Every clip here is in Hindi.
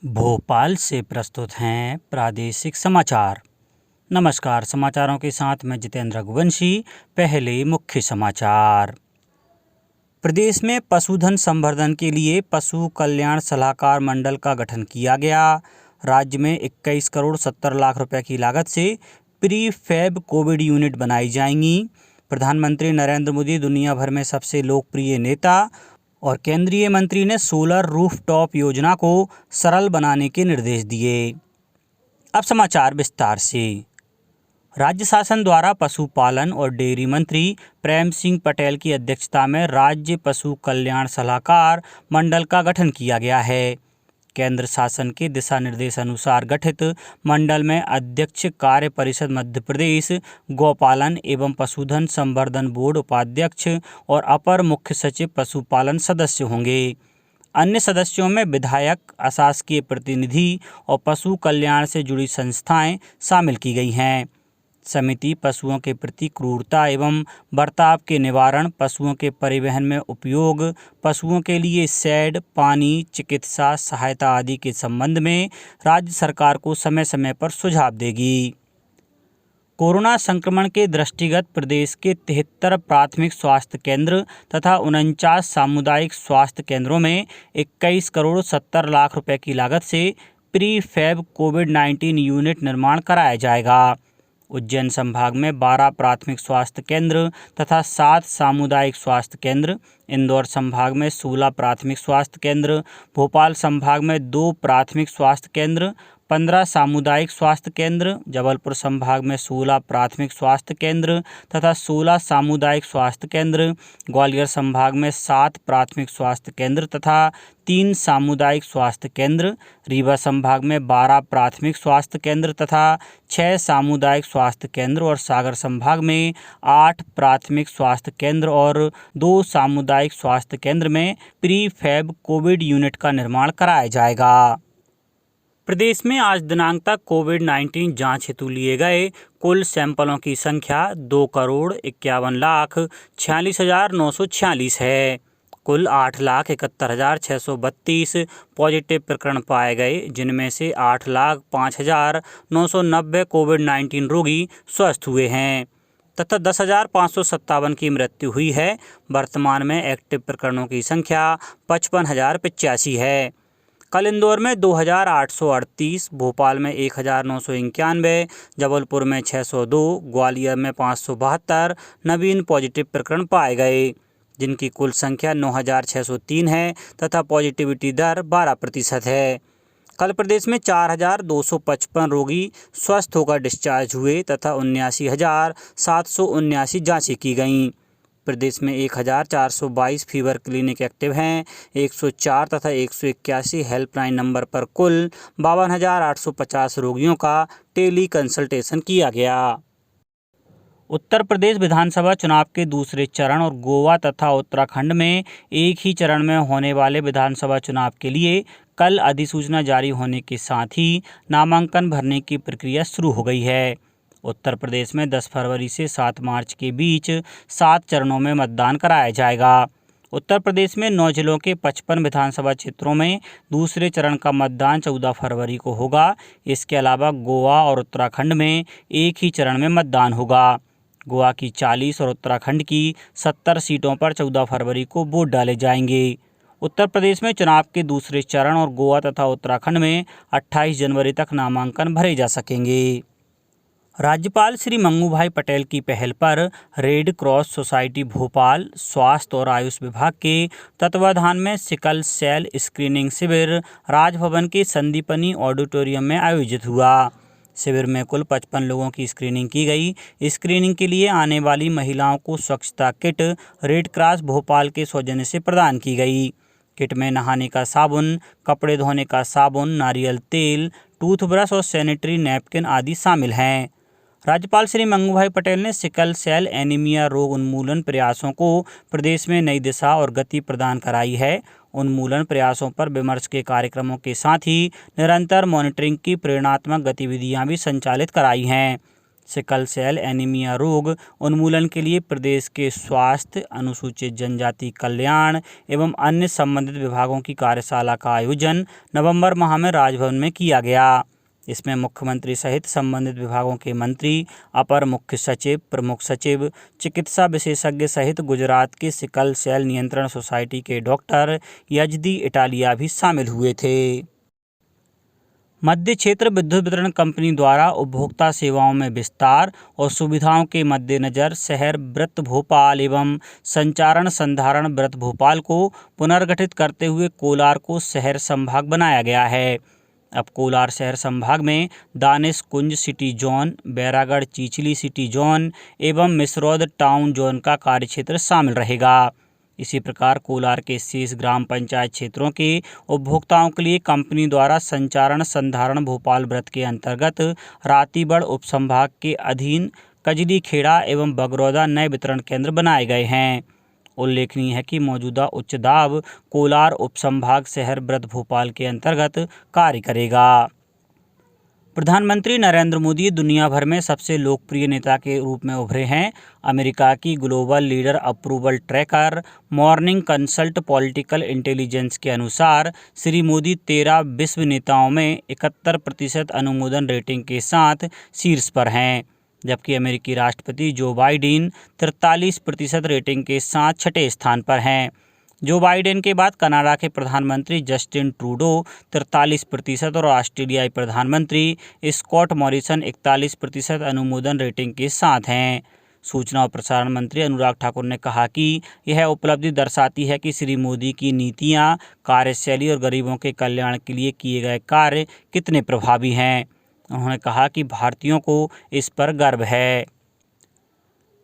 भोपाल से प्रस्तुत हैं प्रादेशिक समाचार। नमस्कार, समाचारों के साथ मैं जितेंद्र रघुवंशी। पहले मुख्य समाचार। प्रदेश में पशुधन संवर्धन के लिए पशु कल्याण सलाहकार मंडल का गठन किया गया। राज्य में 21 करोड़ 70 लाख रुपए की लागत से प्री फैब कोविड यूनिट बनाई जाएंगी। प्रधानमंत्री नरेंद्र मोदी दुनिया भर में सबसे लोकप्रिय नेता और केंद्रीय मंत्री ने सोलर रूफटॉप योजना को सरल बनाने के निर्देश दिए। अब समाचार विस्तार से। राज्य शासन द्वारा पशुपालन और डेयरी मंत्री प्रेम सिंह पटेल की अध्यक्षता में राज्य पशु कल्याण सलाहकार मंडल का गठन किया गया है। केंद्र शासन के दिशा निर्देश अनुसार गठित मंडल में अध्यक्ष कार्य परिषद मध्य प्रदेश गौपालन एवं पशुधन संवर्धन बोर्ड उपाध्यक्ष और अपर मुख्य सचिव पशुपालन सदस्य होंगे। अन्य सदस्यों में विधायक, अशासकीय प्रतिनिधि और पशु कल्याण से जुड़ी संस्थाएं शामिल की गई हैं। समिति पशुओं के प्रति क्रूरता एवं बर्ताव के निवारण, पशुओं के परिवहन में उपयोग, पशुओं के लिए शेड, पानी, चिकित्सा सहायता आदि के संबंध में राज्य सरकार को समय समय पर सुझाव देगी। कोरोना संक्रमण के दृष्टिगत प्रदेश के 73 प्राथमिक स्वास्थ्य केंद्र तथा 49 सामुदायिक स्वास्थ्य केंद्रों में 21 करोड़ 70 लाख रुपए की लागत से प्री फैब कोविड-19 यूनिट निर्माण कराया जाएगा। उज्जैन संभाग में 12 प्राथमिक स्वास्थ्य केंद्र तथा 7 सामुदायिक स्वास्थ्य केंद्र, इंदौर संभाग में 16 प्राथमिक स्वास्थ्य केंद्र, भोपाल संभाग में 2 प्राथमिक स्वास्थ्य केंद्र, 15 सामुदायिक स्वास्थ्य केंद्र, जबलपुर संभाग में 16 प्राथमिक स्वास्थ्य केंद्र तथा 16 सामुदायिक स्वास्थ्य केंद्र, ग्वालियर संभाग में 7 प्राथमिक स्वास्थ्य केंद्र तथा 3 सामुदायिक स्वास्थ्य केंद्र, रीवा संभाग में 12 प्राथमिक स्वास्थ्य केंद्र तथा 6 सामुदायिक स्वास्थ्य केंद्र और सागर संभाग में 8 प्राथमिक स्वास्थ्य केंद्र और 2 सामुदायिक स्वास्थ्य केंद्र में प्री फैब कोविड यूनिट का निर्माण कराया जाएगा। प्रदेश में आज दिनांक तक कोविड-19 जांच हेतु लिए गए कुल सैंपलों की संख्या 2,51,46,946 है। कुल 8,71,632 पॉजिटिव प्रकरण पाए गए, जिनमें से 8,05,990 कोविड-19 रोगी स्वस्थ हुए हैं तथा 10,557 की मृत्यु हुई है। वर्तमान में एक्टिव प्रकरणों की संख्या 55,085 है। कल इंदौर में 2,838, भोपाल में 1,991, जबलपुर में 602, ग्वालियर में 572 नवीन पॉजिटिव प्रकरण पाए गए, जिनकी कुल संख्या 9,603 है तथा पॉजिटिविटी दर 12% है। कल प्रदेश में 4,255 रोगी स्वस्थ होकर डिस्चार्ज हुए तथा 79,779 जाँचें की गईं। प्रदेश में 1,422 फीवर क्लिनिक एक्टिव हैं। 104 तथा 181 हेल्पलाइन नंबर पर कुल 52,850 रोगियों का टेली कंसल्टेशन किया गया। उत्तर प्रदेश विधानसभा चुनाव के दूसरे चरण और गोवा तथा उत्तराखंड में एक ही चरण में होने वाले विधानसभा चुनाव के लिए कल अधिसूचना जारी होने के साथ ही नामांकन भरने की प्रक्रिया शुरू हो गई है। उत्तर प्रदेश में 10 फरवरी से 7 मार्च के बीच 7 चरणों में मतदान कराया जाएगा। उत्तर प्रदेश में 9 जिलों के 55 विधानसभा क्षेत्रों में दूसरे चरण का मतदान 14 फरवरी को होगा। इसके अलावा गोवा और उत्तराखंड में एक ही चरण में मतदान होगा। गोवा की 40 और उत्तराखंड की 70 सीटों पर 14 फरवरी को वोट डाले जाएंगे। उत्तर प्रदेश में चुनाव के दूसरे चरण और गोवा तथा उत्तराखंड में 28 जनवरी तक नामांकन भरे जा सकेंगे। राज्यपाल श्री मंगू भाई पटेल की पहल पर रेड क्रॉस सोसाइटी भोपाल, स्वास्थ्य और आयुष विभाग के तत्वाधान में सिकल सेल स्क्रीनिंग शिविर राजभवन के संदीपनी ऑडिटोरियम में आयोजित हुआ। शिविर में कुल 55 लोगों की स्क्रीनिंग की गई। स्क्रीनिंग के लिए आने वाली महिलाओं को स्वच्छता किट रेड क्रॉस भोपाल के सौजन्य से प्रदान की गई। किट में नहाने का साबुन, कपड़े धोने का साबुन, नारियल तेल, टूथब्रश और सैनिटरी नैपकिन आदि शामिल हैं। राज्यपाल श्री मंगू भाई पटेल ने सिकल सेल एनीमिया रोग उन्मूलन प्रयासों को प्रदेश में नई दिशा और गति प्रदान कराई है। उन्मूलन प्रयासों पर विमर्श के कार्यक्रमों के साथ ही निरंतर मॉनिटरिंग की प्रेरणात्मक गतिविधियां भी संचालित कराई हैं। सिकल सेल एनीमिया रोग उन्मूलन के लिए प्रदेश के स्वास्थ्य, अनुसूचित जनजाति कल्याण एवं अन्य संबंधित विभागों की कार्यशाला का आयोजन नवंबर माह में राजभवन में किया गया। इसमें मुख्यमंत्री सहित संबंधित विभागों के मंत्री, अपर मुख्य सचिव, प्रमुख सचिव, चिकित्सा विशेषज्ञ सहित गुजरात के सिकल सेल नियंत्रण सोसाइटी के डॉक्टर यजदी इटालिया भी शामिल हुए थे। मध्य क्षेत्र विद्युत वितरण कंपनी द्वारा उपभोक्ता सेवाओं में विस्तार और सुविधाओं के मद्देनजर शहर वृत्त भोपाल एवं संचारण संधारण वृत्त भोपाल को पुनर्गठित करते हुए कोलार को शहर संभाग बनाया गया है। अब कोलार शहर संभाग में Danish Kunj city zone, Bairagarh Chichli city zone एवं मिसरौद टाउन जोन का कार्यक्षेत्र शामिल रहेगा। इसी प्रकार कोलार के शेष ग्राम पंचायत क्षेत्रों के उपभोक्ताओं के लिए कंपनी द्वारा संचारण संधारण भोपाल वृत्त के अंतर्गत रातीबड़ उपसंभाग के अधीन कजली खेड़ा एवं बगरौदा नए वितरण केंद्र बनाए गए हैं। उल्लेखनीय है कि मौजूदा उच्च दाब कोलार उपसंभाग शहर वृत्त भोपाल के अंतर्गत कार्य करेगा। प्रधानमंत्री नरेंद्र मोदी दुनिया भर में सबसे लोकप्रिय नेता के रूप में उभरे हैं। अमेरिका की global leader approval tracker morning consult political intelligence के अनुसार श्री मोदी 13 विश्व नेताओं में 71% अनुमोदन रेटिंग के साथ शीर्ष पर हैं, जबकि अमेरिकी राष्ट्रपति जो बाइडेन 43% रेटिंग के साथ छठे स्थान पर हैं। जो बाइडेन के बाद कनाडा के प्रधानमंत्री जस्टिन ट्रूडो 43% और ऑस्ट्रेलियाई प्रधानमंत्री स्कॉट मॉरिसन 41% अनुमोदन रेटिंग के साथ हैं। सूचना और प्रसारण मंत्री अनुराग ठाकुर ने कहा कि यह उपलब्धि दर्शाती है कि श्री मोदी की नीतियां, कार्यशैली और गरीबों के कल्याण के लिए किए गए कार्य कितने प्रभावी हैं। उन्होंने कहा कि भारतीयों को इस पर गर्व है।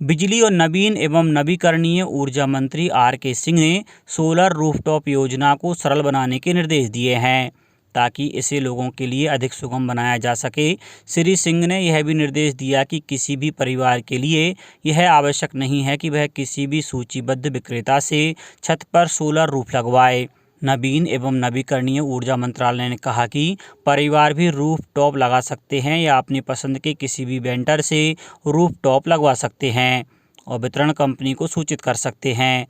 बिजली और नवीन एवं नवीकरणीय ऊर्जा मंत्री R.K. सिंह ने सोलर रूफटॉप योजना को सरल बनाने के निर्देश दिए हैं ताकि इसे लोगों के लिए अधिक सुगम बनाया जा सके। श्री सिंह ने यह भी निर्देश दिया कि किसी भी परिवार के लिए यह आवश्यक नहीं है कि वह किसी भी सूचीबद्ध विक्रेता से छत पर सोलर रूफ लगवाए। नवीन एवं नवीकरणीय ऊर्जा मंत्रालय ने कहा कि परिवार भी रूफ टॉप लगा सकते हैं या अपनी पसंद के किसी भी वेंडर से रूफ टॉप लगवा सकते हैं और वितरण कंपनी को सूचित कर सकते हैं।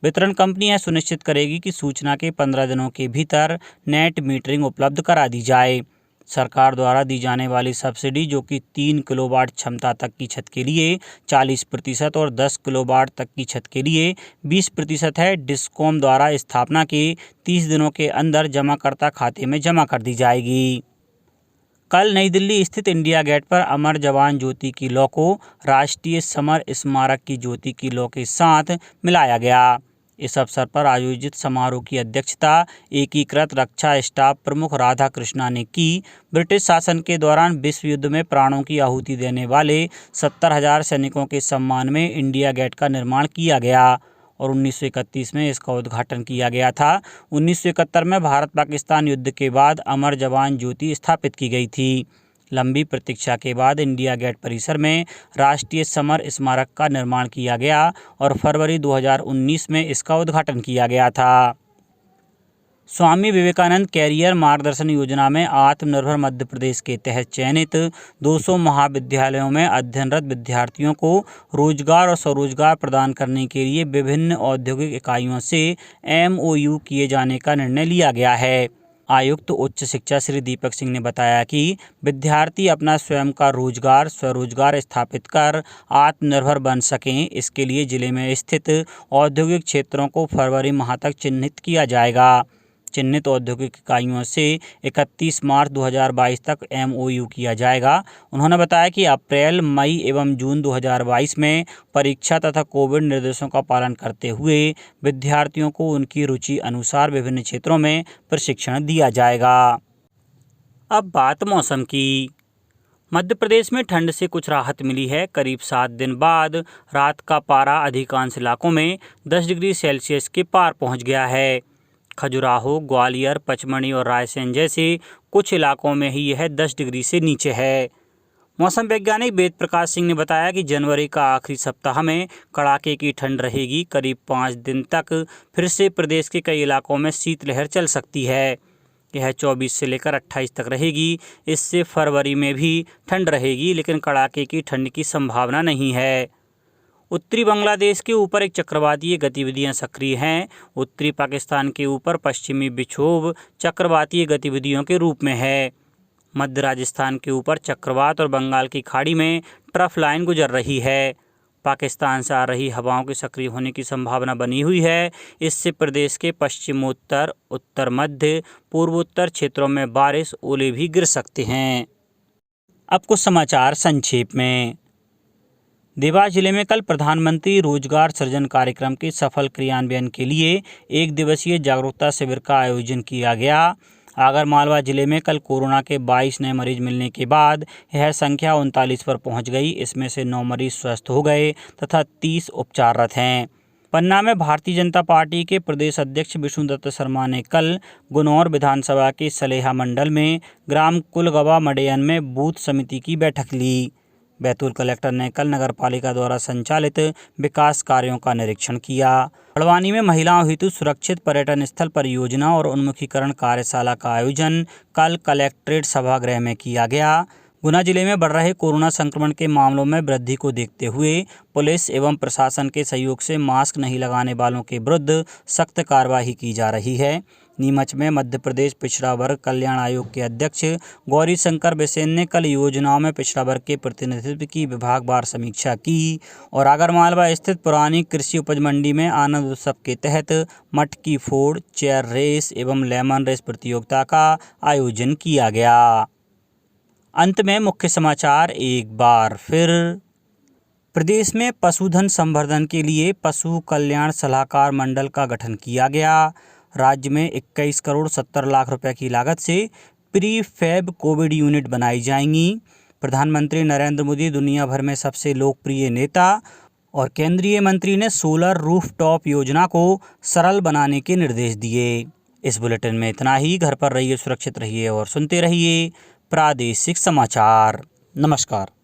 वितरण कंपनी यह सुनिश्चित करेगी कि सूचना के 15 दिनों के भीतर नेट मीटरिंग उपलब्ध करा दी जाए। सरकार द्वारा दी जाने वाली सब्सिडी, जो कि 3 किलोवाट क्षमता तक की छत के लिए 40% और 10 किलोवाट तक की छत के लिए 20% है, डिस्कॉम द्वारा स्थापना के 30 दिनों के अंदर जमाकर्ता खाते में जमा कर दी जाएगी। कल नई दिल्ली स्थित इंडिया गेट पर अमर जवान ज्योति की लौ को राष्ट्रीय समर स्मारक की ज्योति की लौ के साथ मिलाया गया। इस अवसर पर आयोजित समारोह की अध्यक्षता एकीकृत रक्षा स्टाफ प्रमुख राधा कृष्णा ने की। ब्रिटिश शासन के दौरान विश्व युद्ध में प्राणों की आहुति देने वाले 70,000 सैनिकों के सम्मान में इंडिया गेट का निर्माण किया गया और 1931 में इसका उद्घाटन किया गया था। 1971 में भारत पाकिस्तान युद्ध के बाद अमर जवान ज्योति स्थापित की गई थी। लंबी प्रतीक्षा के बाद इंडिया गेट परिसर में राष्ट्रीय समर स्मारक का निर्माण किया गया और फरवरी 2019 में इसका उद्घाटन किया गया था। स्वामी विवेकानंद कैरियर मार्गदर्शन योजना में आत्मनिर्भर मध्य प्रदेश के तहत चयनित 200 महाविद्यालयों में अध्ययनरत विद्यार्थियों को रोजगार और स्वरोजगार प्रदान करने के लिए विभिन्न औद्योगिक इकाइयों से MOU किए जाने का निर्णय लिया गया है। आयुक्त उच्च शिक्षा श्री दीपक सिंह ने बताया कि विद्यार्थी अपना स्वयं का स्वरोजगार स्थापित कर आत्मनिर्भर बन सकें। इसके लिए जिले में स्थित औद्योगिक क्षेत्रों को फरवरी माह तक चिन्हित किया जाएगा। चिन्हित औद्योगिक इकाइयों से 31 मार्च 2022 तक MOU किया जाएगा। उन्होंने बताया कि अप्रैल, मई एवं जून 2022 में परीक्षा तथा कोविड निर्देशों का पालन करते हुए विद्यार्थियों को उनकी रुचि अनुसार विभिन्न क्षेत्रों में प्रशिक्षण दिया जाएगा। अब बात मौसम की। मध्य प्रदेश में ठंड से कुछ राहत मिली है। करीब 7 दिन बाद रात का पारा अधिकांश इलाकों में 10 डिग्री सेल्सियस के पार पहुँच गया है। खजुराहो, ग्वालियर, पचमढ़ी और रायसेन जैसे कुछ इलाकों में ही यह 10 डिग्री से नीचे है। मौसम वैज्ञानिक वेद प्रकाश सिंह ने बताया कि जनवरी का आखिरी सप्ताह में कड़ाके की ठंड रहेगी। करीब 5 दिन तक फिर से प्रदेश के कई इलाकों में शीतलहर चल सकती है। यह 24 से लेकर 28 तक रहेगी। इससे फरवरी में भी ठंड रहेगी, लेकिन कड़ाके की ठंड की संभावना नहीं है। उत्तरी बांग्लादेश के ऊपर एक चक्रवातीय गतिविधियां सक्रिय हैं। उत्तरी पाकिस्तान के ऊपर पश्चिमी विक्षोभ चक्रवातीय गतिविधियों के रूप में है। मध्य राजस्थान के ऊपर चक्रवात और बंगाल की खाड़ी में ट्रफ लाइन गुजर रही है। पाकिस्तान से आ रही हवाओं के सक्रिय होने की संभावना बनी हुई है। इससे प्रदेश के पश्चिमोत्तर, उत्तर मध्य, पूर्वोत्तर क्षेत्रों में बारिश, ओले भी गिर सकते हैं। अब कुछ समाचार संक्षेप में। देवास जिले में कल प्रधानमंत्री रोजगार सृजन कार्यक्रम के सफल क्रियान्वयन के लिए 1 दिवसीय जागरूकता शिविर का आयोजन किया गया। आगरमालवा जिले में कल कोरोना के 22 नए मरीज मिलने के बाद यह संख्या 39 पर पहुंच गई। इसमें से 9 मरीज स्वस्थ हो गए तथा 30 उपचाररत हैं। पन्ना में भारतीय जनता पार्टी के प्रदेश अध्यक्ष विष्णुदत्त शर्मा ने कल गुनौर विधानसभा के सलेहा मंडल में ग्राम कुलगवा मडेयन में बूथ समिति की बैठक ली। बैतूल कलेक्टर ने कल नगरपालिका द्वारा संचालित विकास कार्यों का निरीक्षण किया। बड़वानी में महिलाओं हेतु सुरक्षित पर्यटन स्थल परियोजना और उन्मुखीकरण कार्यशाला का आयोजन कल कलेक्ट्रेट सभागृह में किया गया। गुना जिले में बढ़ रहे कोरोना संक्रमण के मामलों में वृद्धि को देखते हुए पुलिस एवं प्रशासन के सहयोग से मास्क नहीं लगाने वालों के विरुद्ध सख्त कार्रवाई की जा रही है। नीमच में मध्य प्रदेश पिछड़ा वर्ग कल्याण आयोग के अध्यक्ष गौरी शंकर बिसेन ने कल योजनाओं में पिछड़ा वर्ग के प्रतिनिधित्व की विभागवार समीक्षा की और आगरमालवा स्थित पुरानी कृषि उपज मंडी में आनंद उत्सव के तहत मटकी फोड़, चेयर रेस एवं लेमन रेस प्रतियोगिता का आयोजन किया गया। अंत में मुख्य समाचार एक बार फिर। प्रदेश में पशुधन संवर्धन के लिए पशु कल्याण सलाहकार मंडल का गठन किया गया। राज्य में 21 करोड़ 70 लाख रुपए की लागत से प्रीफैब कोविड यूनिट बनाई जाएंगी। प्रधानमंत्री नरेंद्र मोदी दुनिया भर में सबसे लोकप्रिय नेता और केंद्रीय मंत्री ने सोलर रूफटॉप योजना को सरल बनाने के निर्देश दिए। इस बुलेटिन में इतना ही। घर पर रहिए, सुरक्षित रहिए और सुनते रहिए प्रादेशिक समाचार। नमस्कार।